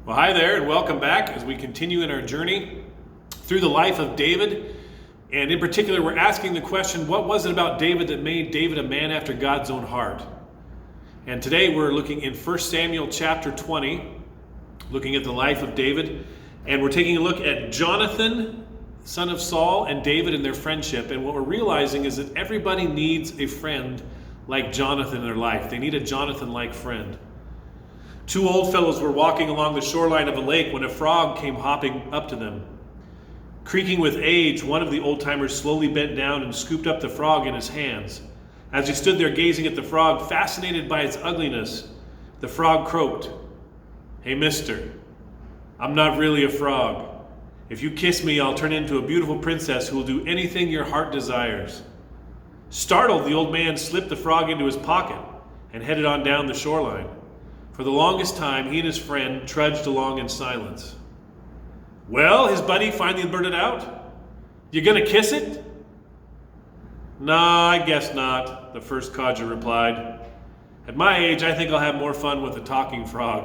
Well, hi there, and welcome back as we continue in our journey through the life of David. And in particular, we're asking the question, what was it about David that made David a man after God's own heart? And today we're looking in 1 Samuel chapter 20, looking at the life of David. And we're taking a look at Jonathan, son of Saul, and David and their friendship. And what we're realizing is that everybody needs a friend like Jonathan in their life. They need a Jonathan-like friend. Two old fellows were walking along the shoreline of a lake when a frog came hopping up to them. Creaking with age, one of the old-timers slowly bent down and scooped up the frog in his hands. As he stood there gazing at the frog, fascinated by its ugliness, the frog croaked, "Hey, mister, I'm not really a frog. If you kiss me, I'll turn into a beautiful princess who will do anything your heart desires." Startled, the old man slipped the frog into his pocket and headed on down the shoreline. For the longest time, he and his friend trudged along in silence. "Well," his buddy finally blurted out, "you gonna kiss it?" "Nah, I guess not," the first codger replied. "At my age, I think I'll have more fun with a talking frog."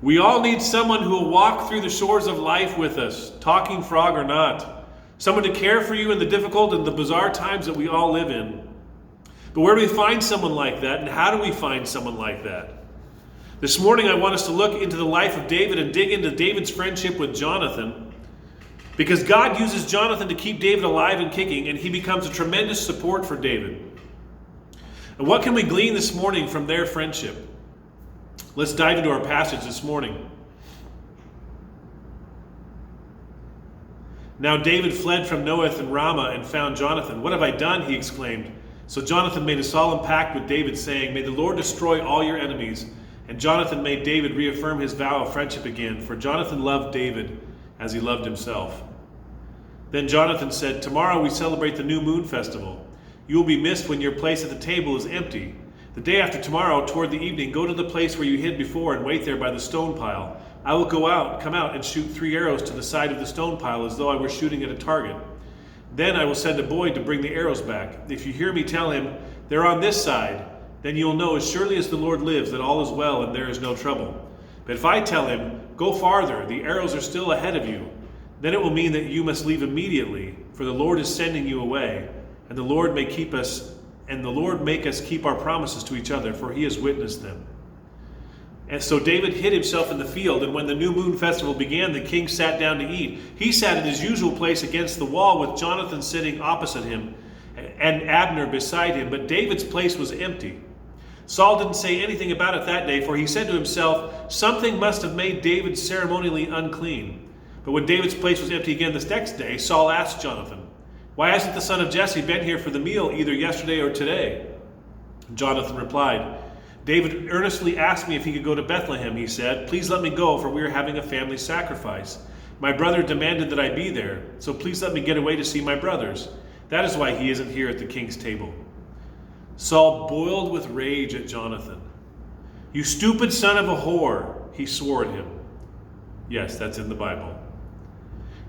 We all need someone who will walk through the shores of life with us, talking frog or not. Someone to care for you in the difficult and the bizarre times that we all live in. But where do we find someone like that, and how do we find someone like that? This morning I want us to look into the life of David and dig into David's friendship with Jonathan, because God uses Jonathan to keep David alive and kicking, and he becomes a tremendous support for David. And what can we glean this morning from their friendship? Let's dive into our passage this morning. Now David fled from Noath and Ramah and found Jonathan. "What have I done?" he exclaimed. So Jonathan made a solemn pact with David, saying, "May the Lord destroy all your enemies." And Jonathan made David reaffirm his vow of friendship again, for Jonathan loved David as he loved himself. Then Jonathan said, "Tomorrow we celebrate the new moon festival. You will be missed when your place at the table is empty. The day after tomorrow, toward the evening, go to the place where you hid before and wait there by the stone pile. I will come out and shoot 3 arrows to the side of the stone pile as though I were shooting at a target. Then I will send a boy to bring the arrows back. If you hear me tell him, 'They're on this side,' then you'll know as surely as the Lord lives that all is well and there is no trouble. But if I tell him, 'Go farther, the arrows are still ahead of you,' then it will mean that you must leave immediately, for the Lord is sending you away, and the Lord make us keep our promises to each other, for he has witnessed them." And so David hid himself in the field, and when the new moon festival began, the king sat down to eat. He sat in his usual place against the wall, with Jonathan sitting opposite him and Abner beside him, but David's place was empty. Saul didn't say anything about it that day, for he said to himself, "Something must have made David ceremonially unclean." But when David's place was empty again the next day, Saul asked Jonathan, "Why hasn't the son of Jesse been here for the meal either yesterday or today?" Jonathan replied, "David earnestly asked me if he could go to Bethlehem," he said. "Please let me go, for we are having a family sacrifice. My brother demanded that I be there, so please let me get away to see my brothers. That is why he isn't here at the king's table." Saul boiled with rage at Jonathan. "You stupid son of a whore," he swore at him. Yes, that's in the Bible.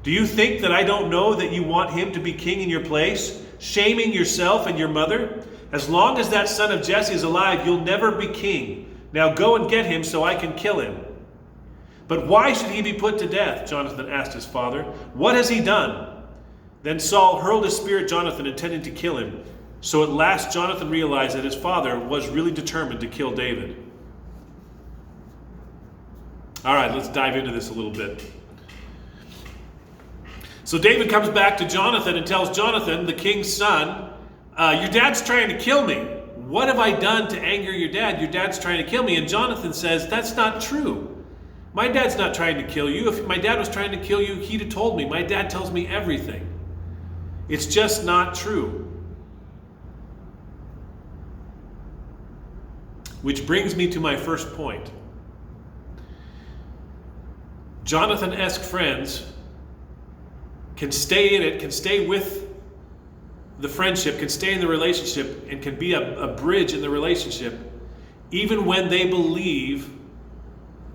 "Do you think that I don't know that you want him to be king in your place, shaming yourself and your mother? As long as that son of Jesse is alive, you'll never be king. Now go and get him so I can kill him." "But why should he be put to death?" Jonathan asked his father. "What has he done?" Then Saul hurled a spear at Jonathan, intending to kill him. So at last Jonathan realized that his father was really determined to kill David. All right, let's dive into this a little bit. So David comes back to Jonathan and tells Jonathan, the king's son, "Your dad's trying to kill me. What have I done to anger your dad? Your dad's trying to kill me." And Jonathan says, "That's not true. My dad's not trying to kill you. If my dad was trying to kill you, he'd have told me. My dad tells me everything. It's just not true." Which brings me to my first point. Jonathan-esque friends can stay in it, can stay with the friendship, can stay in the relationship, and can be a bridge in the relationship, even when they believe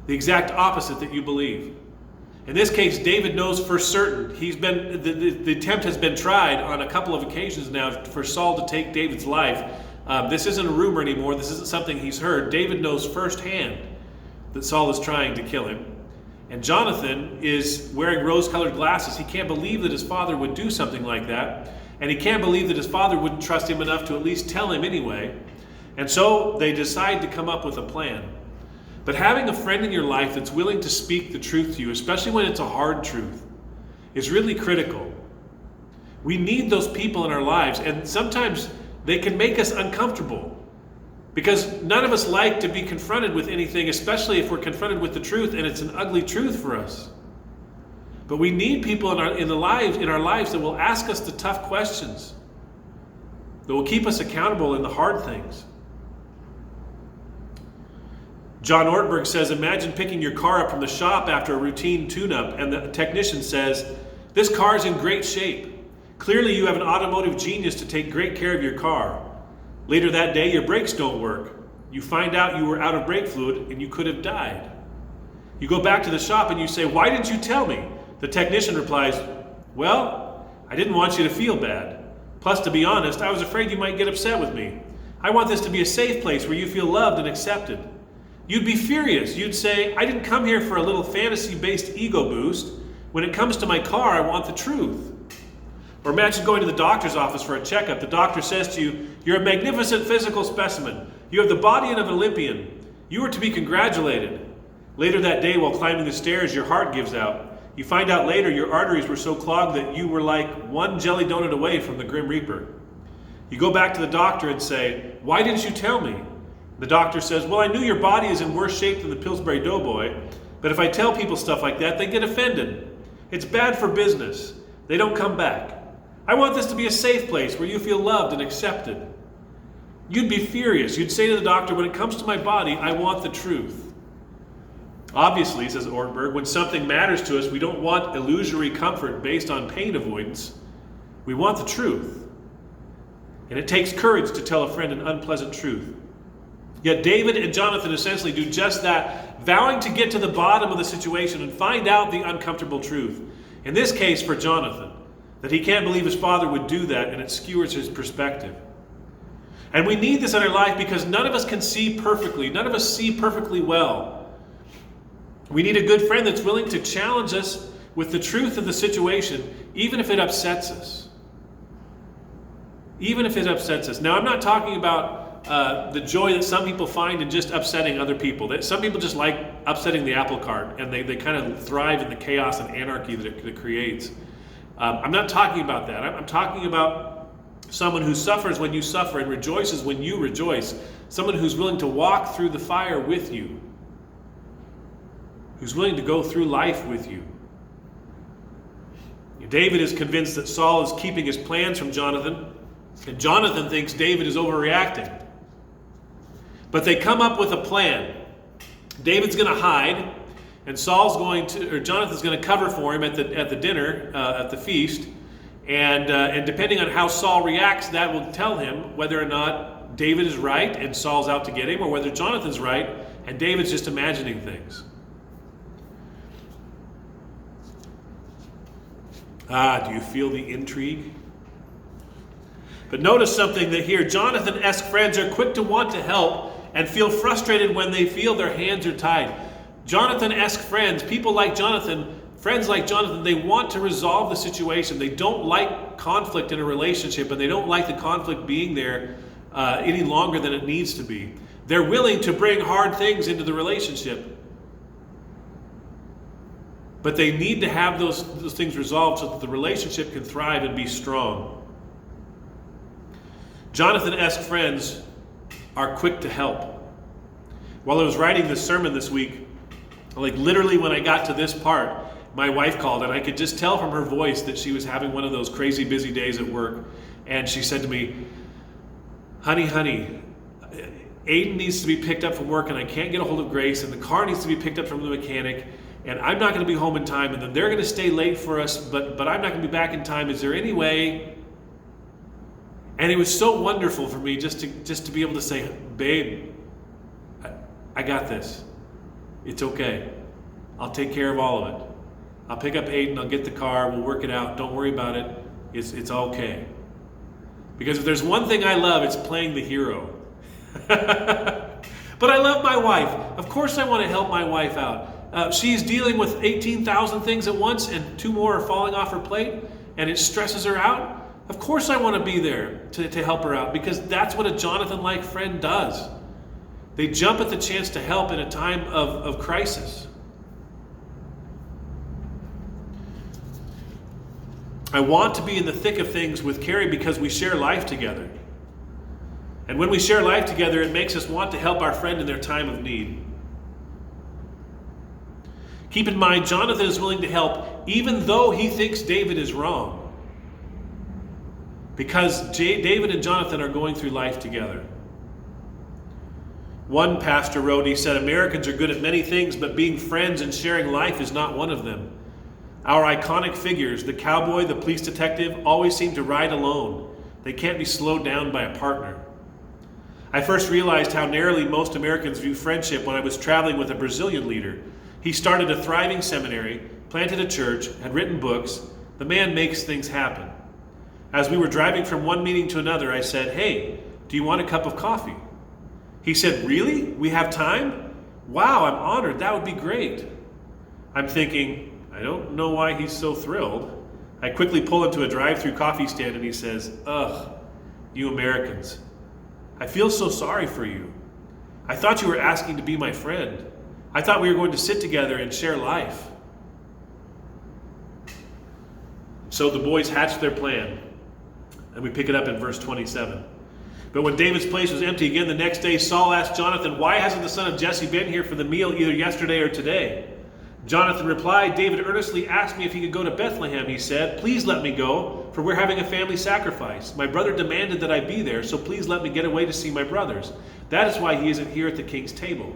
the exact opposite that you believe. In this case, David knows for certain. The attempt has been tried on a couple of occasions now for Saul to take David's life. This isn't a rumor anymore. This isn't something he's heard. David knows firsthand that Saul is trying to kill him. And Jonathan is wearing rose-colored glasses. He can't believe that his father would do something like that. And he can't believe that his father wouldn't trust him enough to at least tell him anyway. And so they decide to come up with a plan. But having a friend in your life that's willing to speak the truth to you, especially when it's a hard truth, is really critical. We need those people in our lives, and sometimes they can make us uncomfortable because none of us like to be confronted with anything, especially if we're confronted with the truth and it's an ugly truth for us. But we need people in our lives that will ask us the tough questions, that will keep us accountable in the hard things. John Ortberg says, imagine picking your car up from the shop after a routine tune-up, and the technician says, this car is in great shape. Clearly you have an automotive genius to take great care of your car. Later that day, your brakes don't work. You find out you were out of brake fluid and you could have died. You go back to the shop and you say, why didn't you tell me? The technician replies, well, I didn't want you to feel bad. Plus, to be honest, I was afraid you might get upset with me. I want this to be a safe place where you feel loved and accepted. You'd be furious. You'd say, I didn't come here for a little fantasy-based ego boost. When it comes to my car, I want the truth. Or imagine going to the doctor's office for a checkup. The doctor says to you, you're a magnificent physical specimen. You have the body of an Olympian. You are to be congratulated. Later that day, while climbing the stairs, your heart gives out. You find out later your arteries were so clogged that you were like one jelly donut away from the Grim Reaper. You go back to the doctor and say, why didn't you tell me? The doctor says, well, I knew your body is in worse shape than the Pillsbury Doughboy, but if I tell people stuff like that, they get offended. It's bad for business. They don't come back. I want this to be a safe place where you feel loved and accepted. You'd be furious. You'd say to the doctor, when it comes to my body, I want the truth. Obviously, says Ortberg, when something matters to us, we don't want illusory comfort based on pain avoidance. We want the truth. And it takes courage to tell a friend an unpleasant truth. Yet David and Jonathan essentially do just that, vowing to get to the bottom of the situation and find out the uncomfortable truth. In this case, for Jonathan, that he can't believe his father would do that, and it skewers his perspective. And we need this in our life because none of us can see perfectly. None of us see perfectly well. We need a good friend that's willing to challenge us with the truth of the situation, even if it upsets us. Even if it upsets us. Now, I'm not talking about the joy that some people find in just upsetting other people. Some people just like upsetting the apple cart, and they kind of thrive in the chaos and anarchy that it creates. I'm not talking about that. I'm talking about someone who suffers when you suffer and rejoices when you rejoice. Someone who's willing to walk through the fire with you. Who's willing to go through life with you. David is convinced that Saul is keeping his plans from Jonathan, and Jonathan thinks David is overreacting. But they come up with a plan. David's going to hide, and Jonathan's going to cover for him at the dinner, at the feast. And depending on how Saul reacts, that will tell him whether or not David is right and Saul's out to get him, or whether Jonathan's right and David's just imagining things. Do you feel the intrigue? But notice something that here, Jonathan-esque friends are quick to want to help and feel frustrated when they feel their hands are tied. Jonathan-esque friends, people like Jonathan, friends like Jonathan, they want to resolve the situation. They don't like conflict in a relationship, and they don't like the conflict being there any longer than it needs to be. They're willing to bring hard things into the relationship. But they need to have those things resolved so that the relationship can thrive and be strong. Jonathan-esque friends are quick to help. While I was writing this sermon this week, like literally when I got to this part, my wife called, and I could just tell from her voice that she was having one of those crazy busy days at work. And she said to me, honey, Aiden needs to be picked up from work, and I can't get a hold of Grace, and the car needs to be picked up from the mechanic, and I'm not going to be home in time, and then they're going to stay late for us, but I'm not going to be back in time. Is there any way? And it was so wonderful for me just to be able to say, babe, I got this. It's okay. I'll take care of all of it. I'll pick up Aiden, I'll get the car, we'll work it out. Don't worry about it. It's okay. Because if there's one thing I love, it's playing the hero. But I love my wife. Of course I want to help my wife out. She's dealing with 18,000 things at once, and 2 more are falling off her plate, and it stresses her out. Of course I want to be there to help her out, because that's what a Jonathan-like friend does. They jump at the chance to help in a time of crisis. I want to be in the thick of things with Carrie because we share life together. And when we share life together, it makes us want to help our friend in their time of need. Keep in mind, Jonathan is willing to help even though he thinks David is wrong. Because David and Jonathan are going through life together. One pastor wrote, he said, Americans are good at many things, but being friends and sharing life is not one of them. Our iconic figures, the cowboy, the police detective, always seem to ride alone. They can't be slowed down by a partner. I first realized how narrowly most Americans view friendship when I was traveling with a Brazilian leader. He started a thriving seminary, planted a church, had written books. The man makes things happen. As we were driving from one meeting to another, I said, "Hey, do you want a cup of coffee?" He said, "Really? We have time? Wow, I'm honored. That would be great." I'm thinking, I don't know why he's so thrilled. I quickly pull into a drive-through coffee stand and he says, "Ugh, you Americans. I feel so sorry for you. I thought you were asking to be my friend. I thought we were going to sit together and share life." So the boys hatched their plan, and we pick it up in verse 27. But when David's place was empty again the next day, Saul asked Jonathan, "Why hasn't the son of Jesse been here for the meal either yesterday or today?" Jonathan replied, "David earnestly asked me if he could go to Bethlehem," he said. "Please let me go, for we're having a family sacrifice. My brother demanded that I be there, so please let me get away to see my brothers. That is why he isn't here at the king's table."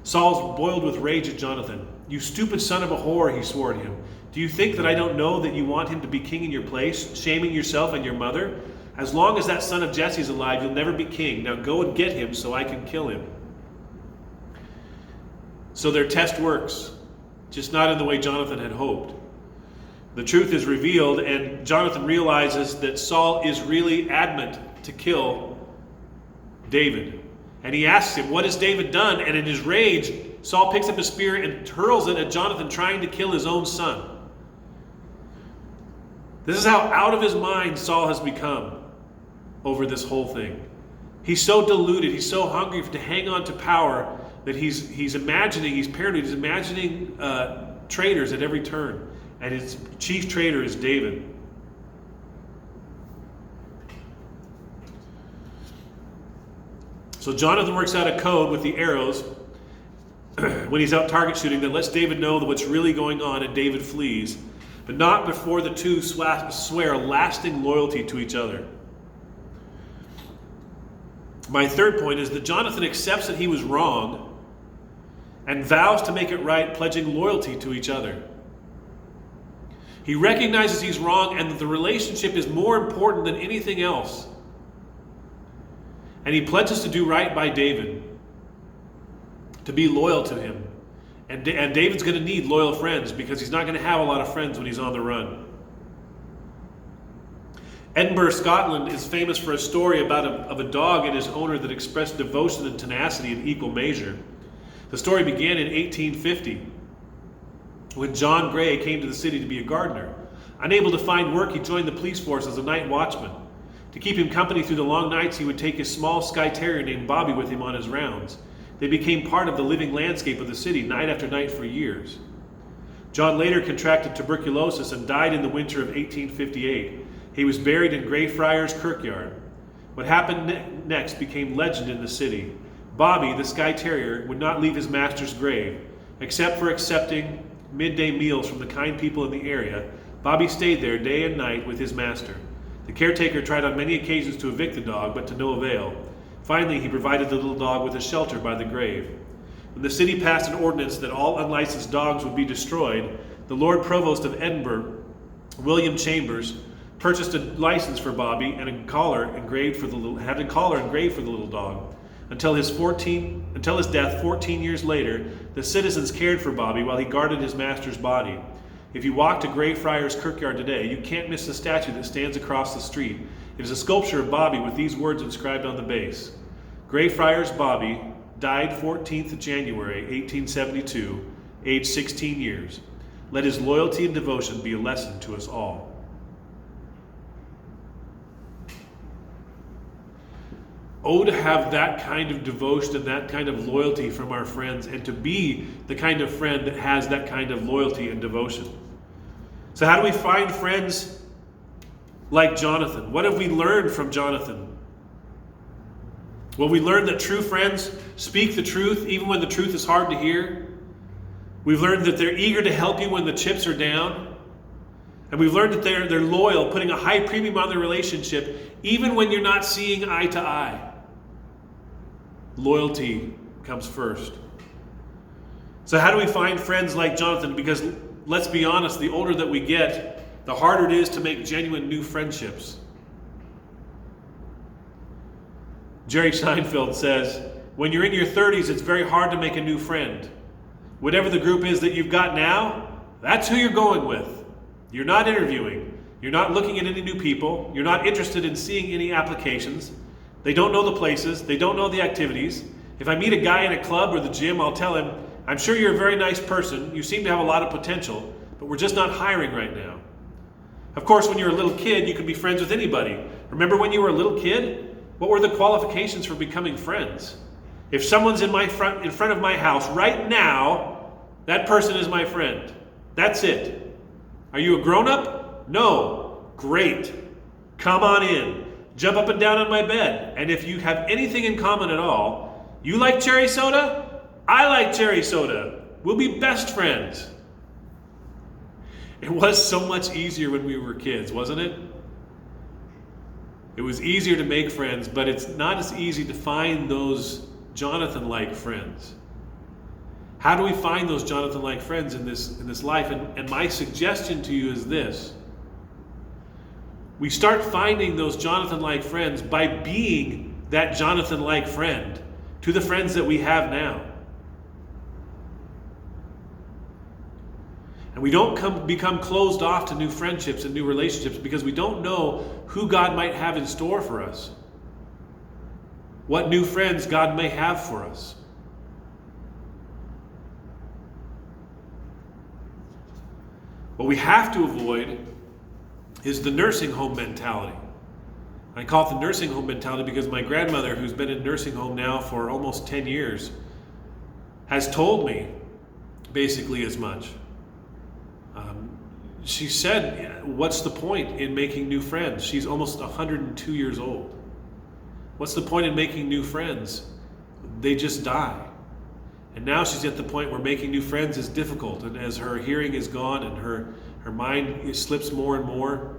Saul boiled with rage at Jonathan. "You stupid son of a whore," he swore at him. "Do you think that I don't know that you want him to be king in your place, shaming yourself and your mother? As long as that son of Jesse is alive, you'll never be king. Now go and get him so I can kill him." So their test works, just not in the way Jonathan had hoped. The truth is revealed, and Jonathan realizes that Saul is really adamant to kill David. And he asks him, "What has David done?" And in his rage, Saul picks up a spear and hurls it at Jonathan, trying to kill his own son. This is how out of his mind Saul has become over this whole thing. He's so deluded, he's so hungry to hang on to power that he's paranoid, he's imagining traitors at every turn. And his chief traitor is David. So Jonathan works out a code with the arrows when he's out target shooting that lets David know that what's really going on, and David flees. But not before the two swear lasting loyalty to each other. My third point is that Jonathan accepts that he was wrong and vows to make it right, pledging loyalty to each other. He recognizes he's wrong and that the relationship is more important than anything else. And he pledges to do right by David, to be loyal to him. And David's going to need loyal friends because he's not going to have a lot of friends when he's on the run. Edinburgh, Scotland is famous for a story of a dog and his owner that expressed devotion and tenacity in equal measure. The story began in 1850 when John Gray came to the city to be a gardener. Unable to find work, he joined the police force as a night watchman. To keep him company through the long nights, he would take his small Skye Terrier named Bobby with him on his rounds. They became part of the living landscape of the city night after night for years. John later contracted tuberculosis and died in the winter of 1858. He was buried in Greyfriars Kirkyard. What happened next became legend in the city. Bobby, the Skye Terrier, would not leave his master's grave. Except for accepting midday meals from the kind people in the area, Bobby stayed there day and night with his master. The caretaker tried on many occasions to evict the dog, but to no avail. Finally, he provided the little dog with a shelter by the grave. When the city passed an ordinance that all unlicensed dogs would be destroyed, the Lord Provost of Edinburgh, William Chambers, purchased a license for Bobby and a collar engraved for the little dog. Until his death 14 years later, the citizens cared for Bobby while he guarded his master's body. If you walk to Greyfriars Kirkyard today, you can't miss the statue that stands across the street. It is a sculpture of Bobby with these words inscribed on the base: "Greyfriars Bobby died 14th of January, 1872, aged 16 years. Let his loyalty and devotion be a lesson to us all. Oh, to have that kind of devotion and that kind of loyalty from our friends, and to be the kind of friend that has that kind of loyalty and devotion. So how do we find friends like Jonathan? What have we learned from Jonathan? Well, we learned that true friends speak the truth even when the truth is hard to hear. We've learned that they're eager to help you when the chips are down. And we've learned that they're loyal, putting a high premium on their relationship even when you're not seeing eye to eye. Loyalty comes first. So how do we find friends like Jonathan? Because let's be honest, the older that we get, the harder it is to make genuine new friendships. Jerry Seinfeld says, when you're in your 30s, it's very hard to make a new friend. Whatever the group is that you've got now, that's who you're going with. You're not interviewing. You're not looking at any new people. You're not interested in seeing any applications. They don't know the places. They don't know the activities. If I meet a guy in a club or the gym, I'll tell him, I'm sure you're a very nice person. You seem to have a lot of potential, but we're just not hiring right now. Of course, when you're a little kid, you can be friends with anybody. Remember when you were a little kid? What were the qualifications for becoming friends? If someone's in front of my house right now, that person is my friend. That's it. Are you a grown-up? No. Great. Come on in. Jump up and down on my bed. And if you have anything in common at all, you like cherry soda? I like cherry soda. We'll be best friends. It was so much easier when we were kids, wasn't it? It was easier to make friends, but it's not as easy to find those Jonathan-like friends. How do we find those Jonathan-like friends in this life? And my suggestion to you is this. We start finding those Jonathan-like friends by being that Jonathan-like friend to the friends that we have now. And we don't become closed off to new friendships and new relationships because we don't know who God might have in store for us. What new friends God may have for us. What we have to avoid is the nursing home mentality. I call it the nursing home mentality because my grandmother, who's been in nursing home now for almost 10 years, has told me basically as much. She said, what's the point in making new friends? She's almost 102 years old. What's the point in making new friends? They just die. And now she's at the point where making new friends is difficult. And as her hearing is gone and her mind slips more and more.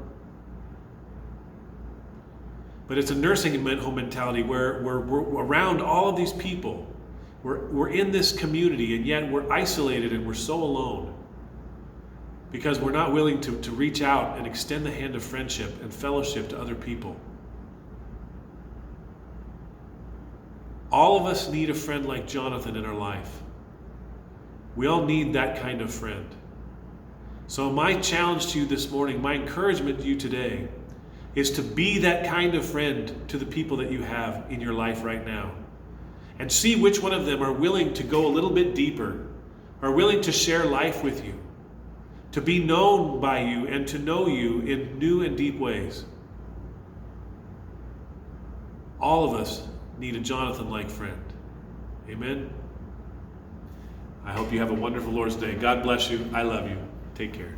But it's a nursing home mentality where we're around all of these people. We're in this community, and yet we're isolated and we're so alone. Because we're not willing to reach out and extend the hand of friendship and fellowship to other people. All of us need a friend like Jonathan in our life. We all need that kind of friend. So my challenge to you this morning, my encouragement to you today, is to be that kind of friend to the people that you have in your life right now. And see which one of them are willing to go a little bit deeper, are willing to share life with you, to be known by you and to know you in new and deep ways. All of us need a Jonathan-like friend. Amen? I hope you have a wonderful Lord's Day. God bless you. I love you. Take care.